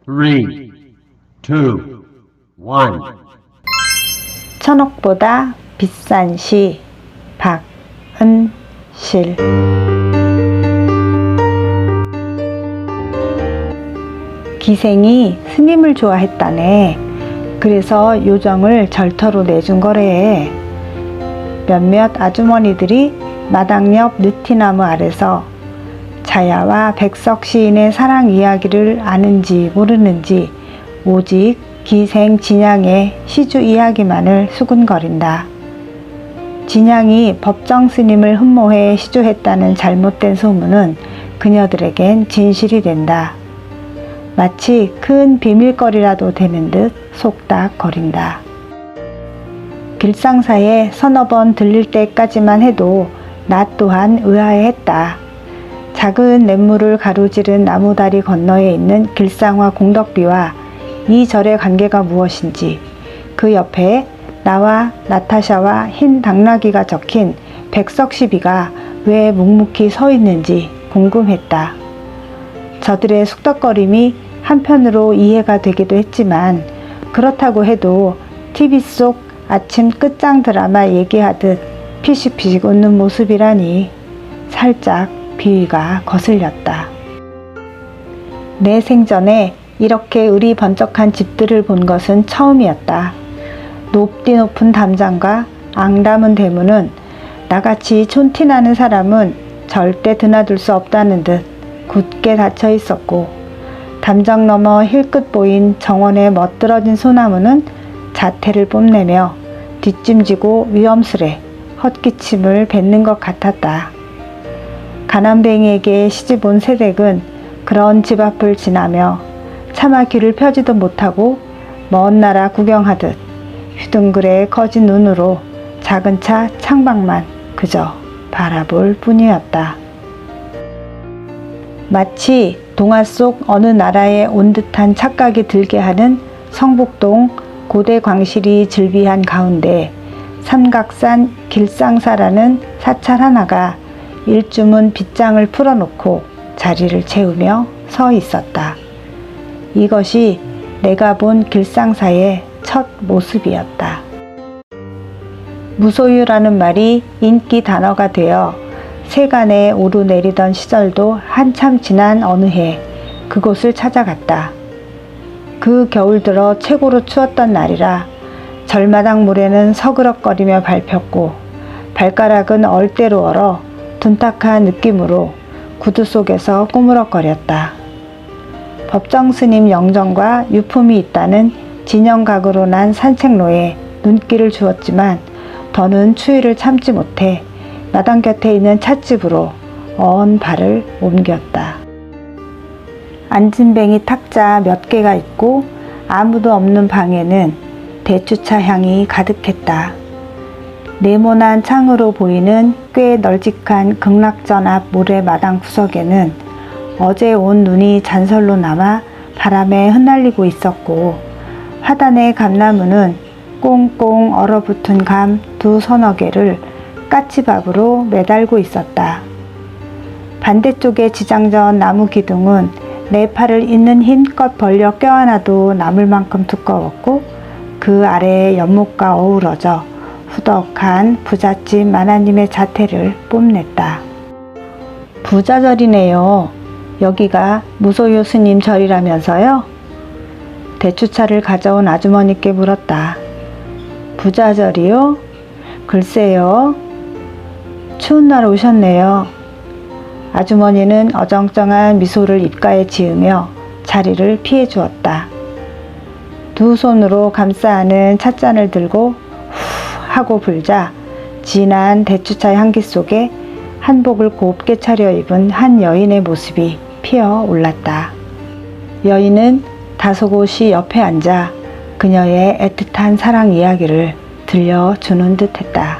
3, 2, 1. 천억보다 비싼 시 박은실. 기생이 스님을 좋아했다네. 그래서 요정을 절터로 내준 거래. 몇몇 아주머니들이 마당 옆 느티나무 아래서 자야와 백석 시인의 사랑 이야기를 아는지 모르는지 오직 기생 진양의 시주 이야기만을 수군거린다. 진양이 법정 스님을 흠모해 시주했다는 잘못된 소문은 그녀들에겐 진실이 된다. 마치 큰 비밀거리라도 되는 듯 속닥거린다. 길상사에 서너 번 들릴 때까지만 해도 나 또한 의아해했다. 작은 냇물을 가로지른 나무다리 건너에 있는 길상화 공덕비와 이 절의 관계가 무엇인지, 그 옆에 나와 나타샤와 흰 당나귀가 적힌 백석시비가 왜 묵묵히 서 있는지 궁금했다. 저들의 숙덕거림이 한편으로 이해가 되기도 했지만, 그렇다고 해도 TV 속 아침 끝장 드라마 얘기하듯 피식피식 웃는 모습이라니 살짝 비위가 거슬렸다. 내 생전에 이렇게 의리 번쩍한 집들을 본 것은 처음이었다. 높디 높은 담장과 앙담은 대문은 나같이 촌티나는 사람은 절대 드나들 수 없다는 듯 굳게 닫혀 있었고, 담장 너머 힐끗 보인 정원의 멋들어진 소나무는 자태를 뽐내며 뒷짐지고 위험스레 헛기침을 뱉는 것 같았다. 가난뱅이에게 시집 온 새댁은 그런 집 앞을 지나며 차마 귀를 펴지도 못하고 먼 나라 구경하듯 휘둥그레 커진 눈으로 작은 차 창밖만 그저 바라볼 뿐이었다. 마치 동화 속 어느 나라에 온 듯한 착각이 들게 하는 성북동 고대 광실이 즐비한 가운데 삼각산 길상사라는 사찰 하나가 일주문 빗장을 풀어놓고 자리를 채우며 서 있었다. 이것이 내가 본 길상사의 첫 모습이었다. 무소유라는 말이 인기 단어가 되어 세간에 오르내리던 시절도 한참 지난 어느 해 그곳을 찾아갔다. 그 겨울 들어 최고로 추웠던 날이라 절마당 모래는 서그럭거리며 밟혔고 발가락은 얼대로 얼어 둔탁한 느낌으로 구두 속에서 꾸물럭거렸다. 법정 스님 영정과 유품이 있다는 진영각으로 난 산책로에 눈길을 주었지만 더는 추위를 참지 못해 마당 곁에 있는 찻집으로 언 발을 옮겼다. 안진뱅이 탁자 몇 개가 있고 아무도 없는 방에는 대추차 향이 가득했다. 네모난 창으로 보이는 꽤 널찍한 극락전 앞 모래마당 구석에는 어제 온 눈이 잔설로 남아 바람에 흩날리고 있었고, 화단의 감나무는 꽁꽁 얼어붙은 감 두 서너 개를 까치밥으로 매달고 있었다. 반대쪽의 지장전 나무 기둥은 내 팔을 있는 힘껏 벌려 껴안아도 남을 만큼 두꺼웠고, 그 아래의 연못과 어우러져 후덕한 부잣집 마나님의 자태를 뽐냈다. 부자절이네요. 여기가 무소유 스님 절이라면서요? 대추차를 가져온 아주머니께 물었다. 부자절이요? 글쎄요. 추운 날 오셨네요. 아주머니는 어정쩡한 미소를 입가에 지으며 자리를 피해 주었다. 두 손으로 감싸 안은 찻잔을 들고 후 하고 불자 진한 대추차 향기 속에 한복을 곱게 차려입은 한 여인의 모습이 피어 올랐다. 여인은 다소곳이 옆에 앉아 그녀의 애틋한 사랑 이야기를 들려주는 듯했다.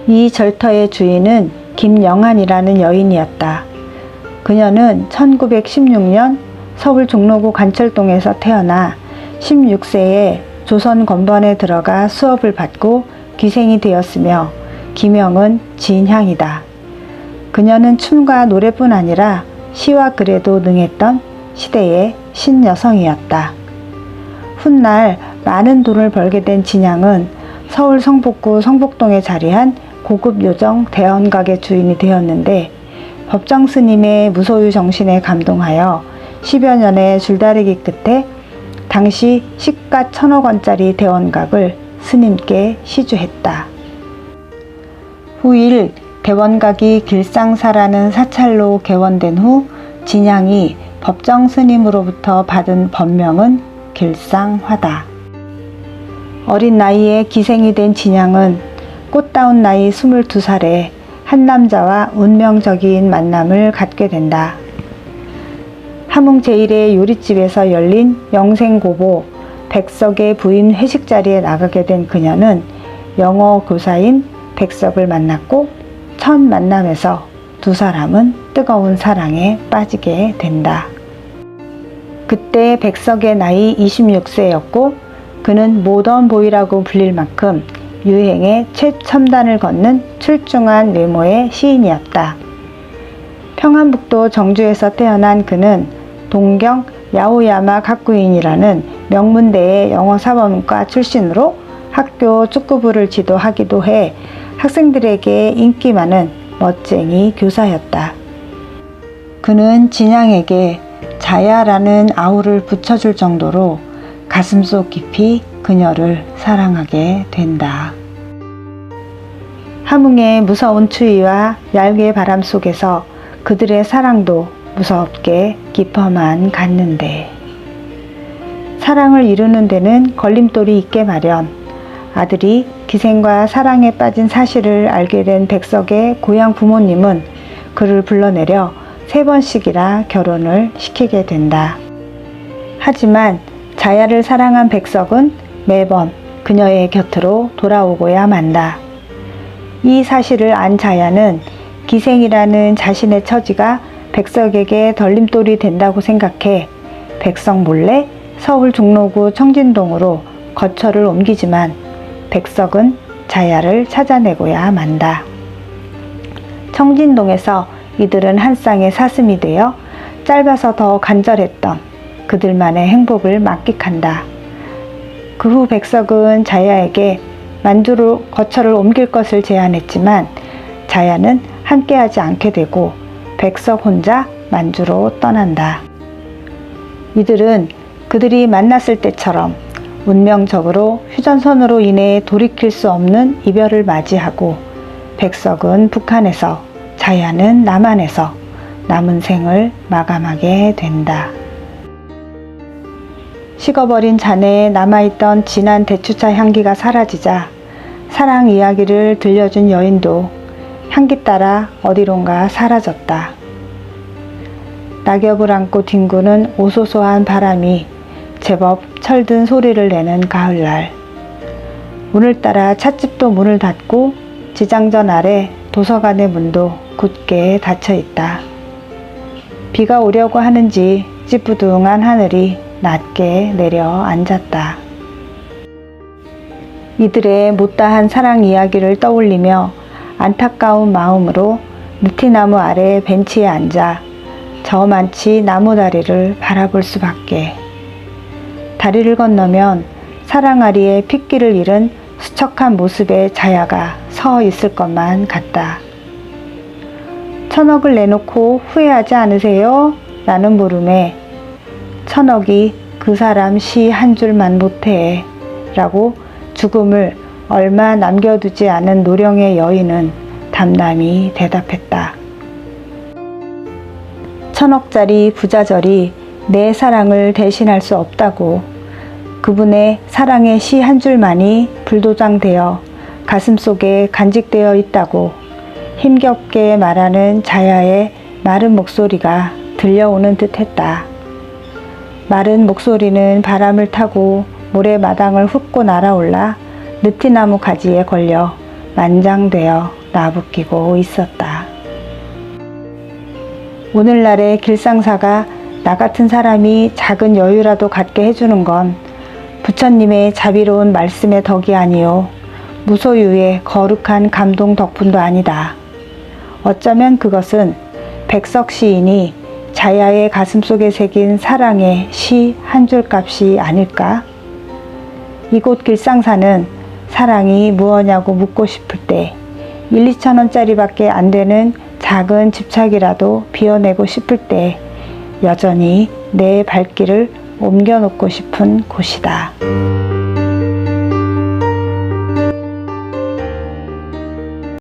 이 절터의 주인은 김영한이라는 여인이었다. 그녀는 1916년 서울 종로구 관철동에서 태어나 16세에 조선 건번에 들어가 수업을 받고 기생이 되었으며 기명은 진향이다. 그녀는 춤과 노래뿐 아니라 시와 글에도 능했던 시대의 신여성이었다. 훗날 많은 돈을 벌게 된 진양은 서울 성북구 성북동에 자리한 고급 요정 대원각의 주인이 되었는데 법정 스님의 무소유 정신에 감동하여 10여 년의 줄다리기 끝에 당시 시가 1,000억 원짜리 대원각을 스님께 시주했다. 후일 대원각이 길상사라는 사찰로 개원된 후 진양이 법정 스님으로부터 받은 법명은 길상화다. 어린 나이에 기생이 된 진양은 꽃다운 나이 22살에 한 남자와 운명적인 만남을 갖게 된다. 함흥 제1의 요리집에서 열린 영생고보 백석의 부인 회식 자리에 나가게 된 그녀는 영어 교사인 백석을 만났고 첫 만남에서 두 사람은 뜨거운 사랑에 빠지게 된다. 그때 백석의 나이 26세였고 그는 모던보이라고 불릴 만큼 유행의 최첨단을 걷는 출중한 외모의 시인이었다. 평안북도 정주에서 태어난 그는 동경 야오야마 가쿠인이라는 명문대의 영어사범과 출신으로 학교 축구부를 지도하기도 해 학생들에게 인기 많은 멋쟁이 교사였다. 그는 진양에게 자야라는 아우를 붙여줄 정도로 가슴속 깊이 그녀를 사랑하게 된다. 함흥의 무서운 추위와 얄개 바람 속에서 그들의 사랑도 무섭게 깊어만 갔는데 사랑을 이루는 데는 걸림돌이 있게 마련. 아들이 기생과 사랑에 빠진 사실을 알게 된 백석의 고향 부모님은 그를 불러내려 3번씩이나 결혼을 시키게 된다. 하지만 자야를 사랑한 백석은 매번 그녀의 곁으로 돌아오고야 만다. 이 사실을 안 자야는 기생이라는 자신의 처지가 백석에게 덜림돌이 된다고 생각해 백석 몰래 서울 종로구 청진동으로 거처를 옮기지만 백석은 자야를 찾아내고야 만다. 청진동에서 이들은 한 쌍의 사슴이 되어 짧아서 더 간절했던 그들만의 행복을 만끽한다. 그 후 백석은 자야에게 만주로 거처를 옮길 것을 제안했지만 자야는 함께하지 않게 되고 백석 혼자 만주로 떠난다. 이들은 그들이 만났을 때처럼 운명적으로 휴전선으로 인해 돌이킬 수 없는 이별을 맞이하고 백석은 북한에서 자야는 남한에서 남은 생을 마감하게 된다. 식어버린 잔해에 남아있던 진한 대추차 향기가 사라지자 사랑 이야기를 들려준 여인도 향기 따라 어디론가 사라졌다. 낙엽을 안고 뒹구는 오소소한 바람이 제법 철든 소리를 내는 가을날. 오늘따라 찻집도 문을 닫고 지장전 아래 도서관의 문도 굳게 닫혀 있다. 비가 오려고 하는지 찌뿌둥한 하늘이 낮게 내려앉았다. 이들의 못다한 사랑 이야기를 떠올리며 안타까운 마음으로 느티나무 아래 벤치에 앉아 저만치 나무 다리를 바라볼 수밖에. 다리를 건너면 사랑아리의 핏기를 잃은 수척한 모습의 자야가 서 있을 것만 같다. 1,000억을 내놓고 후회하지 않으세요? 라는 물음에 1,000억이 그 사람 시 한 줄만 못해 라고 죽음을 얼마 남겨두지 않은 노령의 여인은 담담히 대답했다. 1,000억짜리 부자절이 내 사랑을 대신할 수 없다고. 그분의 사랑의 시 한 줄만이 불도장되어 가슴속에 간직되어 있다고 힘겹게 말하는 자야의 마른 목소리가 들려오는 듯 했다. 마른 목소리는 바람을 타고 모래마당을 훑고 날아올라 느티나무 가지에 걸려 만장되어 나부끼고 있었다. 오늘날의 길상사가 나 같은 사람이 작은 여유라도 갖게 해주는 건 부처님의 자비로운 말씀의 덕이 아니요 무소유의 거룩한 감동 덕분도 아니다. 어쩌면 그것은 백석 시인이 자야의 가슴속에 새긴 사랑의 시 한 줄값이 아닐까? 이곳 길상사는 사랑이 무엇냐고 묻고 싶을 때 1, 2천 원짜리밖에 안 되는 작은 집착이라도 비워내고 싶을 때 여전히 내 발길을 옮겨놓고 싶은 곳이다.